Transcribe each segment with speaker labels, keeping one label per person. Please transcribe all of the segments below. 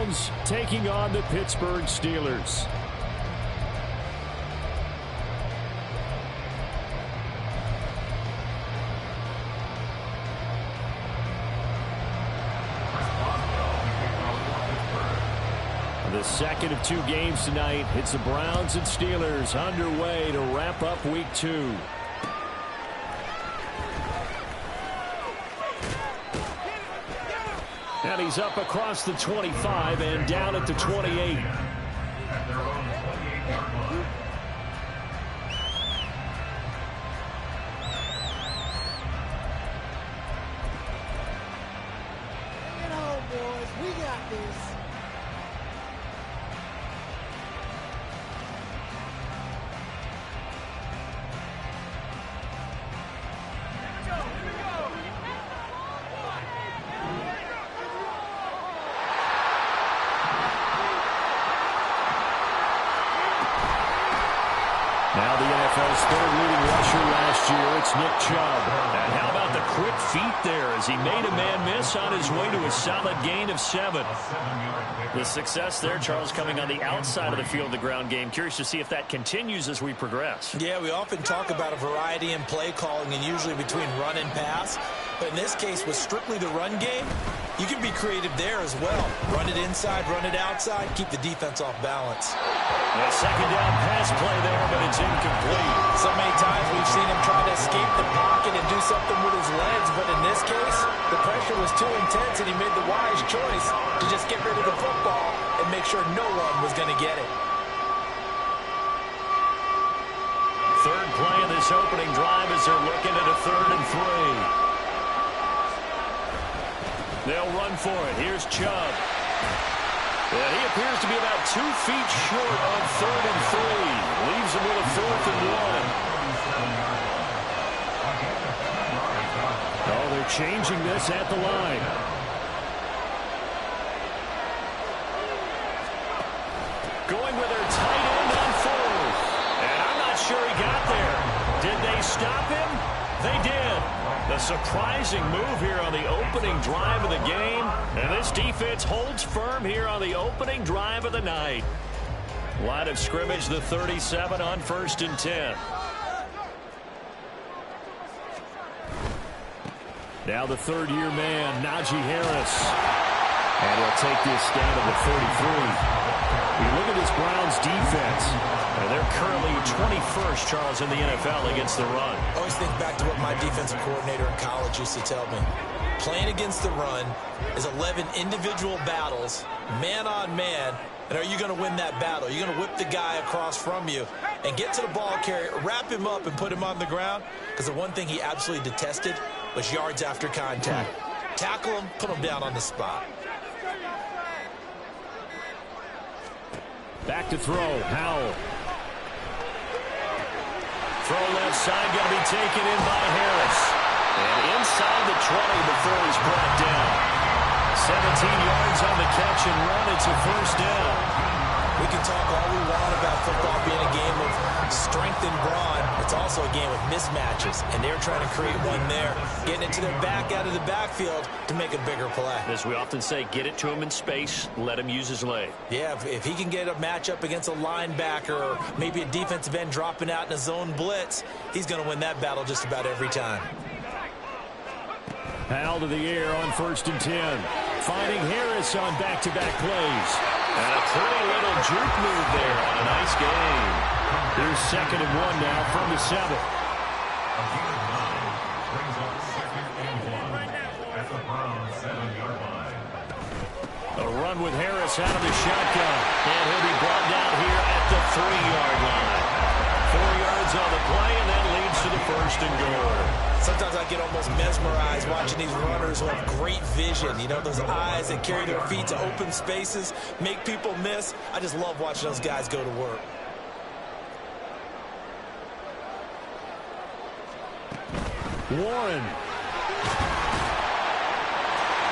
Speaker 1: Browns taking on the Pittsburgh Steelers. The second of 2 games tonight. It's the Browns and Steelers underway to wrap up week 2. And he's up across the 25 and down at the 28.
Speaker 2: Get home, boys. We got this.
Speaker 1: Now the NFL's third leading rusher last year, it's Nick Chubb. And how about the quick feet there as he made a man miss on his way to a solid gain of 7.
Speaker 3: The success there, Charles, coming on the outside of the field, the ground game. Curious to see if that continues as we progress.
Speaker 4: Yeah, we often talk about a variety in play calling and usually between run and pass. But in this case, with strictly the run game, you can be creative there as well. Run it inside, run it outside, keep the defense off balance.
Speaker 1: A second down pass play there, but it's incomplete.
Speaker 4: So many times we've seen him try to escape the pocket and do something with his legs, but in this case, the pressure was too intense and he made the wise choice to just get rid of the football and make sure no one was going to get it.
Speaker 1: Third play of this opening drive as they're looking at a 3rd and 3. They'll run for it. Here's Chubb. And he appears to be about 2 feet short on 3rd and 3. Leaves him with a 4th and 1. Oh, they're changing this at the line. Going with their tight end on 4th. And I'm not sure he got there. Did they stop him? They did. A surprising move here on the opening drive of the game. And this defense holds firm here on the opening drive of the night. Line of scrimmage, the 37 on 1st and 10. Now the third-year man, Najee Harris. And he'll take this down to the 33. You look at this Browns defense. They're currently 21st, Charles, in the NFL against the run.
Speaker 4: I always think back to what my defensive coordinator in college used to tell me. Playing against the run is 11 individual battles, man on man. And are you going to win that battle? Are you going to whip the guy across from you and get to the ball carrier, wrap him up, and put him on the ground? Because the one thing he absolutely detested was yards after contact. Tackle him, put him down on the spot.
Speaker 1: Back to throw, Howell. Throw left side, going to be taken in by Harris. And inside the 20 before he's brought down. 17 yards on the catch and run. It's a 1st down.
Speaker 4: We can talk all we want about football being a game of strength and brawn. It's also a game of mismatches, and they're trying to create one there, getting it to their back out of the backfield to make a bigger play.
Speaker 3: As we often say, get it to him in space, let him use his leg.
Speaker 4: Yeah, if he can get a matchup against a linebacker or maybe a defensive end dropping out in a zone blitz, he's going to win that battle just about every time.
Speaker 1: Howell to the air on 1st and 10. Finding Harris on back-to-back plays. And a pretty little juke move there on a nice game. Here's 2nd and 1 now from the 7. A run with Harris out of the shotgun. And he'll be brought down here at the 3-yard line. 4 yards on the play, and that leads to the 1st and goal.
Speaker 4: Sometimes I get almost mesmerized watching these runners who have great vision. You know, those eyes that carry their feet to open spaces, make people miss. I just love watching those guys go to work.
Speaker 1: Warren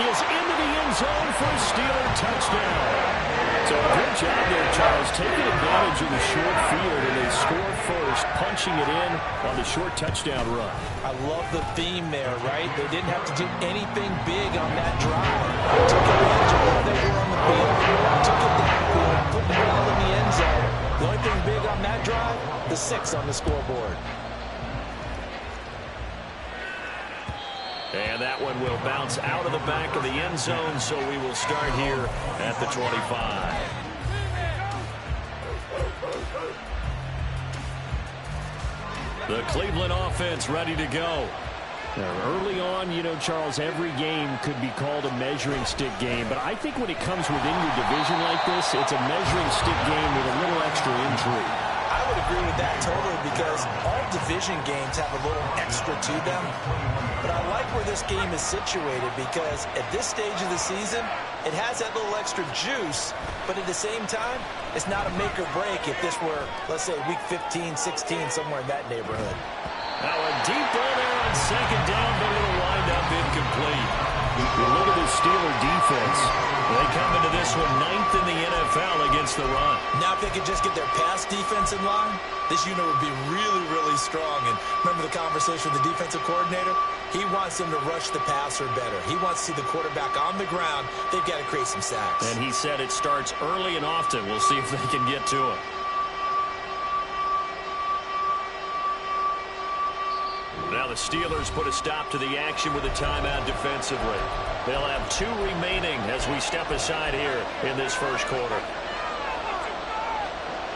Speaker 1: is into the end zone for a Steeler touchdown. So good job there, Charles, taking advantage of the short field, and they score first, punching it in on the short touchdown run.
Speaker 4: I love the theme there, right? They didn't have to do anything big on that drive. They took advantage of where they were on the field, 6 on the scoreboard.
Speaker 3: And that one will bounce out of the back of the end zone, so we will start here at the 25. The Cleveland offense ready to go. Now, early on, you know, Charles, every game could be called a measuring stick game. But I think when it comes within your division like this, it's a measuring stick game with a little extra intrigue.
Speaker 4: I would agree with that totally because all division games have a little extra to them. But I like where this game is situated because at this stage of the season, it has that little extra juice. But at the same time, it's not a make or break if this were, let's say, week 15, 16, somewhere in that neighborhood.
Speaker 3: Now a deep ball there on second down, but it'll wind up incomplete. You look at the Steeler defense. They come into this one 9th in the NFL against the run.
Speaker 4: Now if they could just get their pass defense in line, this unit would be really, really strong. And remember the conversation with the defensive coordinator? He wants them to rush the passer better. He wants to see the quarterback on the ground. They've got to create some sacks.
Speaker 3: And he said it starts early and often. We'll see if they can get to it. Now the Steelers put a stop to the action with a timeout defensively. They'll have 2 remaining as we step aside here in this first quarter.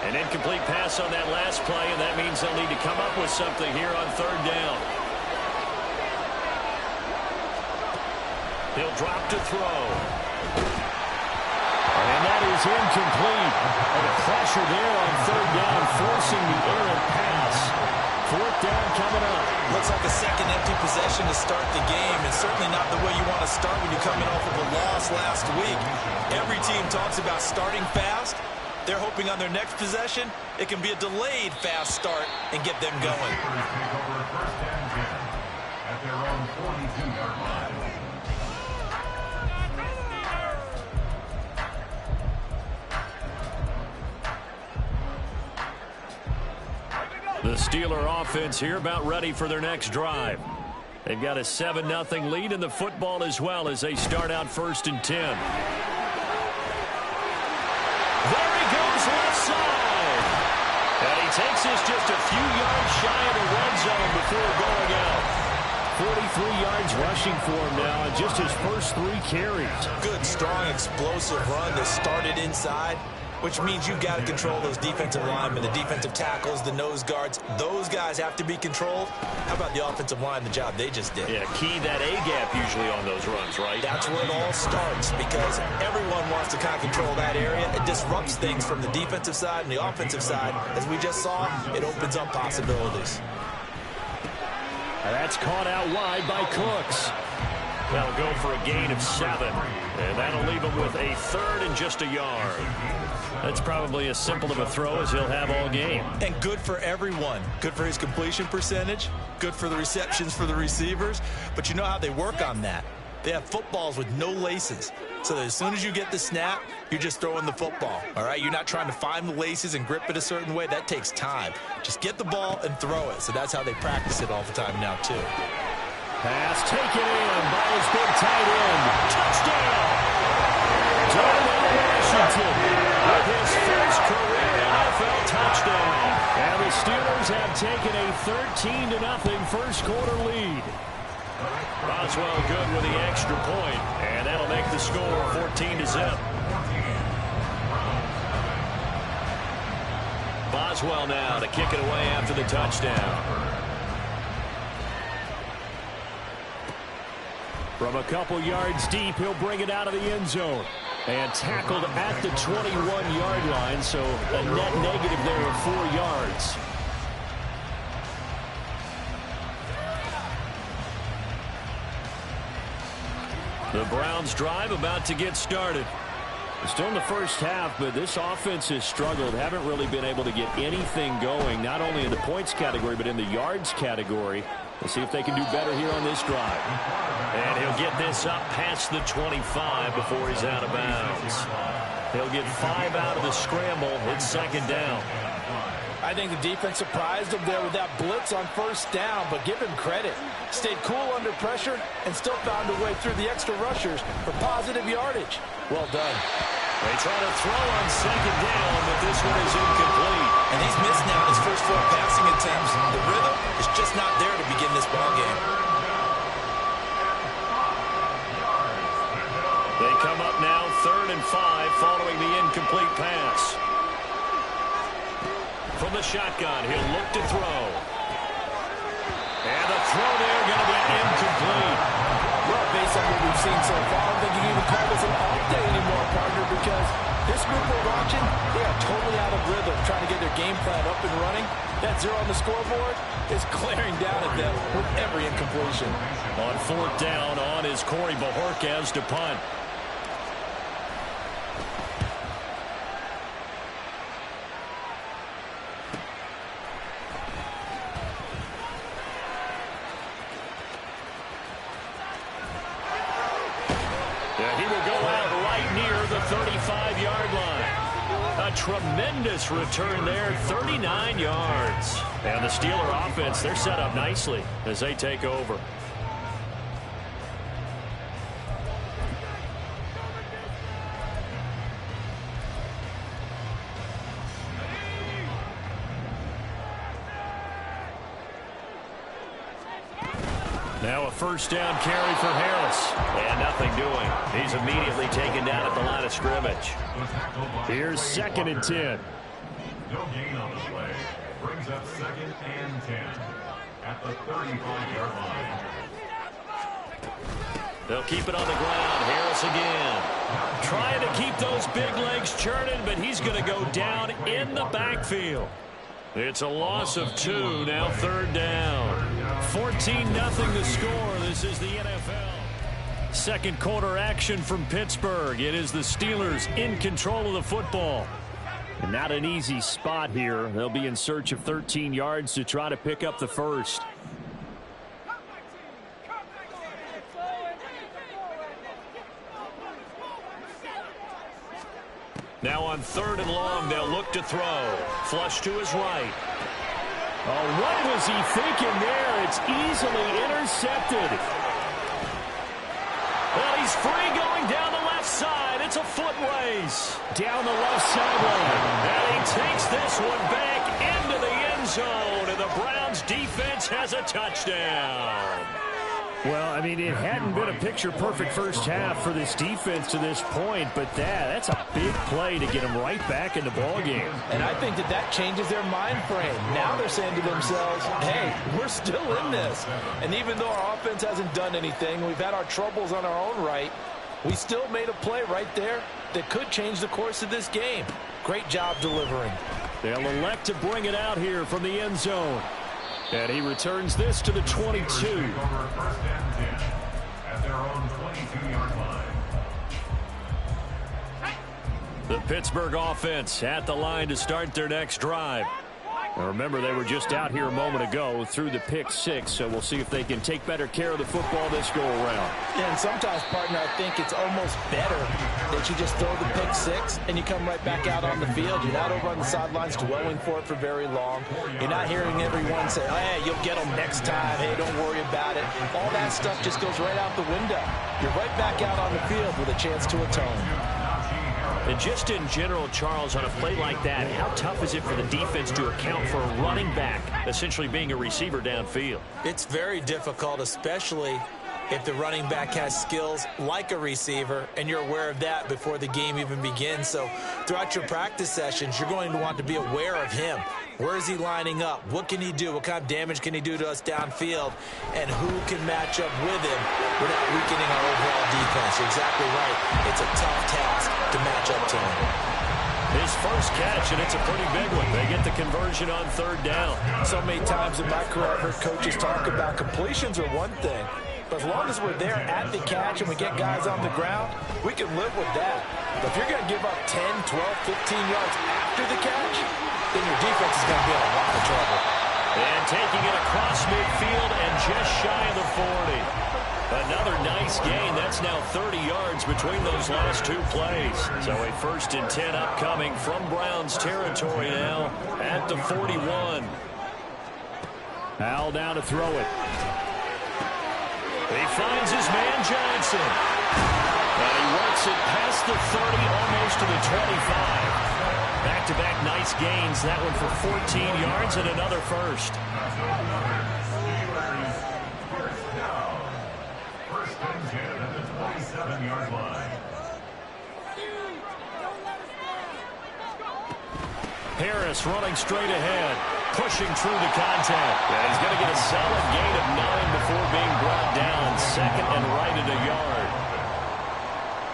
Speaker 3: An incomplete pass on that last play, and that means they'll need to come up with something here on 3rd down. He'll drop to throw. And that is incomplete. And the pressure there on 3rd down, forcing the errant pass. 4th down coming up.
Speaker 4: Looks like a second empty possession to start the game, and certainly not the way you want to start when you're coming off of a loss last week. Every team talks about starting fast. They're hoping on their next possession, it can be a delayed fast start and get them going.
Speaker 5: At their own 42-yard line.
Speaker 3: The Steeler offense here about ready for their next drive. They've got a 7-0 lead in the football as well as they start out 1st and 10. There he goes left side. And he takes us just a few yards shy of the red zone before going out. 43 yards rushing for him now on just his first 3 carries.
Speaker 4: Good, strong, explosive run that started inside, which means you've got to control those defensive linemen, the defensive tackles, the nose guards. Those guys have to be controlled. How about the offensive line, the job they just did?
Speaker 3: Yeah, key that A-gap usually on those runs, right?
Speaker 4: That's where it all starts because everyone wants to kind of control that area. It disrupts things from the defensive side and the offensive side. As we just saw, it opens up possibilities.
Speaker 3: And that's caught out wide by Cooks. That'll go for a gain of 7. And that'll leave him with a 3rd and just a yard. That's probably as simple of a throw as he'll have all game.
Speaker 4: And good for everyone. Good for his completion percentage. Good for the receptions for the receivers. But you know how they work on that. They have footballs with no laces. So that as soon as you get the snap, you're just throwing the football. All right? You're not trying to find the laces and grip it a certain way. That takes time. Just get the ball and throw it. So that's how they practice it all the time now, too.
Speaker 3: Pass taken in by his big tight end. Touchdown! Darnell Washington with his first career NFL touchdown. And the Steelers have taken a 13-0 first quarter lead. Boswell good with the extra point, and that'll make the score 14-0. Boswell now to kick it away after the touchdown. From a couple yards deep, he'll bring it out of the end zone. And tackled at the 21-yard line, so a net negative there of 4 yards. The Browns drive about to get started. Still in the first half, but this offense has struggled. Haven't really been able to get anything going, not only in the points category, but in the yards category. We'll see if they can do better here on this drive. And he'll get this up past the 25 before he's out of bounds. He'll get 5 out of the scramble. It's 2nd down.
Speaker 6: I think the defense surprised him there with that blitz on 1st down, but give him credit. Stayed cool under pressure and still found a way through the extra rushers for positive yardage. Well done.
Speaker 1: They try to throw on second down, but this one is incomplete.
Speaker 4: And he's missed now his first 4 passing attempts. The rhythm is just not there to begin this ball game.
Speaker 3: They come up now 3rd and 5 following the incomplete pass. From the shotgun, he'll look to throw. And the throw there going to be incomplete.
Speaker 6: Well, based on what we've seen so far, I don't think you can even call this an off day anymore, partner, because this group we're watching, they are totally out of rhythm, trying to get their game plan up and running. That 0 on the scoreboard is glaring down at them with every incompletion.
Speaker 3: On 4th down, on is Corey Bajorquez to punt. He will go out right near the 35-yard line. A tremendous return there, 39 yards. And the Steeler offense, they're set up nicely as they take over. Now a 1st down carry for Harris. And nothing doing. He's immediately taken down at the line of scrimmage. Here's 2nd and 10.
Speaker 5: No gain on the play. Brings up 2nd and 10 at the 35-yard line.
Speaker 3: They'll keep it on the ground. Harris again. Trying to keep those big legs churning, but he's going to go down in the backfield. It's a loss of 2. Now 3rd down. 14-0 the score. This is the NFL. Second quarter action from Pittsburgh. It is the Steelers in control of the football. And not an easy spot here. They'll be in search of 13 yards to try to pick up the first. Now on 3rd and long, they'll look to throw. Flush to his right. Oh, what was he thinking there? It's easily intercepted. Well, he's free going down the left side. It's a foot race down the left sideline. And he takes this one back into the end zone. And the Browns defense has a touchdown. Well, I mean, it hadn't been a picture-perfect first half for this defense to this point, but that's a big play to get them right back in the ballgame.
Speaker 6: And I think that changes their mind frame. Now they're saying to themselves, hey, we're still in this. And even though our offense hasn't done anything, we've had our troubles on our own right, we still made a play right there that could change the course of this game. Great job delivering.
Speaker 3: They'll elect to bring it out here from the end zone. And he returns this to the 22.
Speaker 5: 1st and 10 at their own 22-yard line.
Speaker 3: The Pittsburgh offense at the line to start their next drive. Now remember, they were just out here a moment ago through the pick 6, so we'll see if they can take better care of the football this go-around.
Speaker 6: And sometimes, partner, I think it's almost better that you just throw the pick 6 and you come right back out on the field. You're not over on the sidelines dwelling for it for very long. You're not hearing everyone say, oh, hey, you'll get them next time. Hey, don't worry about it. All that stuff just goes right out the window. You're right back out on the field with a chance to atone.
Speaker 3: And just in general, Charles, on a play like that, how tough is it for the defense to account for a running back essentially being a receiver downfield?
Speaker 4: It's very difficult, especially if the running back has skills like a receiver, and you're aware of that before the game even begins. So throughout your practice sessions, you're going to want to be aware of him. Where is he lining up? What can he do? What kind of damage can he do to us downfield? And who can match up with him without weakening our overall defense? You're exactly right. It's a tough task to match up to him.
Speaker 3: His first catch, and it's a pretty big one. They get the conversion on 3rd down.
Speaker 6: So many times in my career, I've heard coaches talk about completions are one thing, but as long as we're there at the catch and we get guys on the ground, we can live with that. But if you're going to give up 10, 12, 15 yards after the catch, then your defense is going to be in a lot of trouble.
Speaker 3: And taking it across midfield and just shy of the 40. Another nice gain. That's now 30 yards between those last 2 plays. So a 1st and 10 upcoming from Browns territory now at the 41. Al down to throw it. He finds his man Johnson. And he works
Speaker 1: gets it past the 30, almost to the 25. Back-to-back nice gains. That one for 14 yards and another first.
Speaker 5: First and 10 at the 27-yard line.
Speaker 1: Harris running straight ahead, pushing through the contact. And he's going to get a solid gain of 9 before being brought down. Second and right at a yard.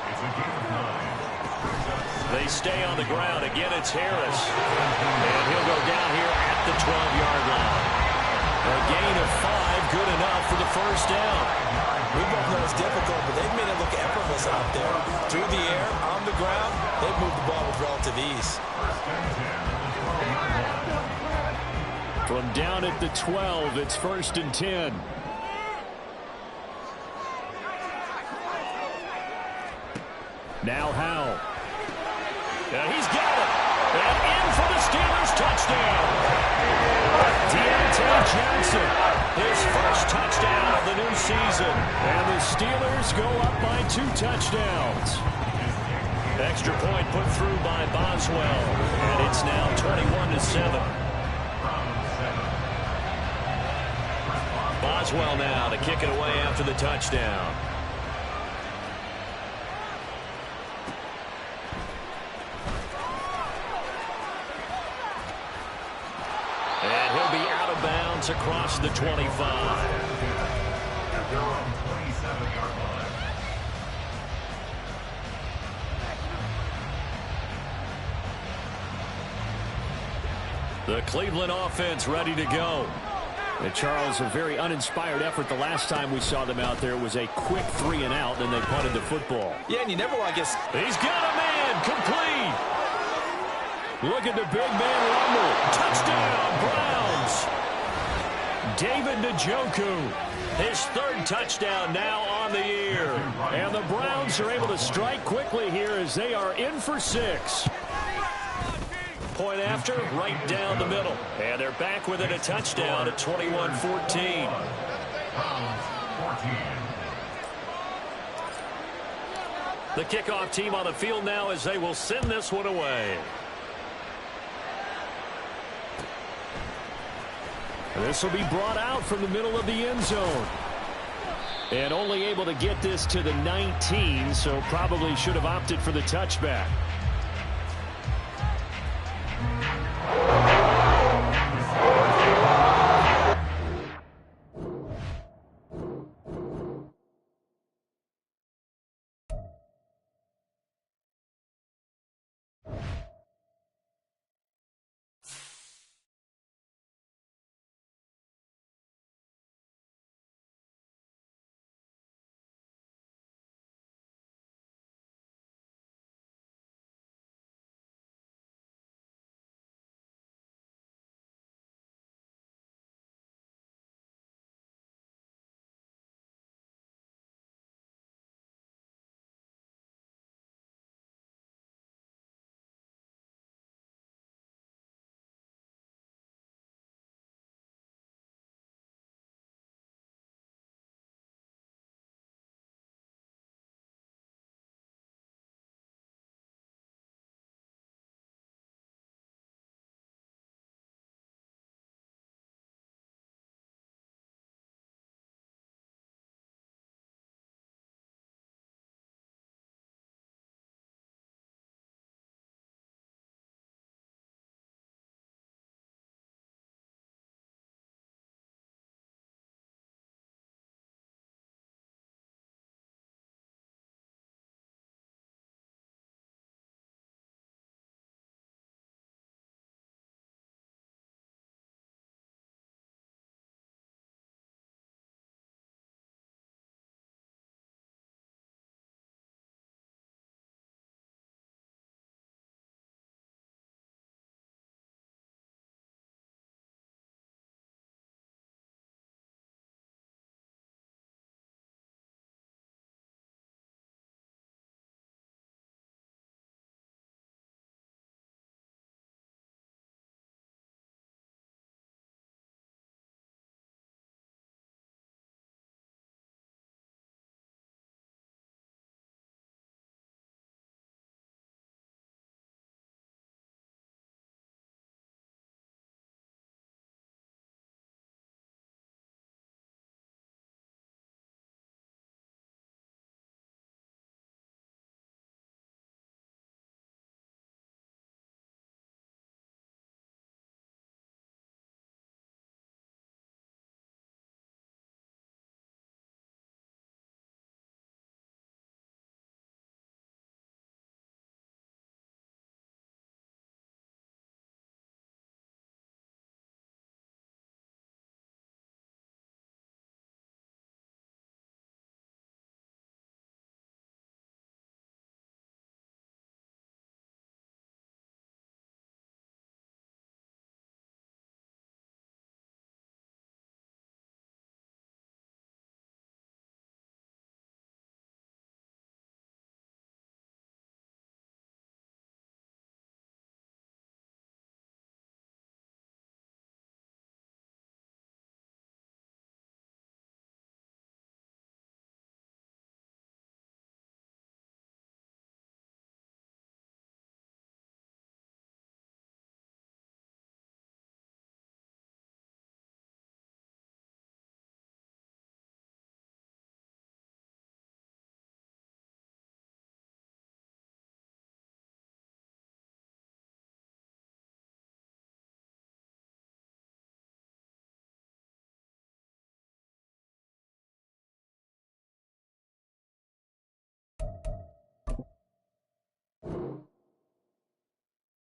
Speaker 5: It's a gain of 9.
Speaker 1: They stay on the ground. Again, it's Harris. And he'll go down here at the 12-yard line. A gain of 5, good enough for the first down.
Speaker 4: We both know it's difficult, but they've made it look effortless out there. Through the air, on the ground, they've moved the ball with relative ease.
Speaker 1: From down at the 12, it's first and 10. Now Howell. And he's got it. And in for the Steelers touchdown. Deontay Johnson, his first touchdown of the new season. And the Steelers go up by 2 touchdowns. Extra point put through by Boswell. And it's now 21-7. Boswell now to kick it away after the touchdown. And he'll be out of bounds across the 25. The Cleveland offense ready to go. And Charles, a very uninspired effort the last time we saw them out there. It was a quick 3 and out, then they punted the football.
Speaker 4: Yeah, and you never want to get...
Speaker 1: He's got a man, complete. Look at the big man rumble. Touchdown, Browns. David Njoku, his 3rd touchdown now on the year. And the Browns are able to strike quickly here as they are in for 6. Point after, right down the middle. And they're back with it, a touchdown at 21-14. The kickoff team on the field now as they will send this one away. This will be brought out from the middle of the end zone. And only able to get this to the 19, so probably should have opted for the touchback.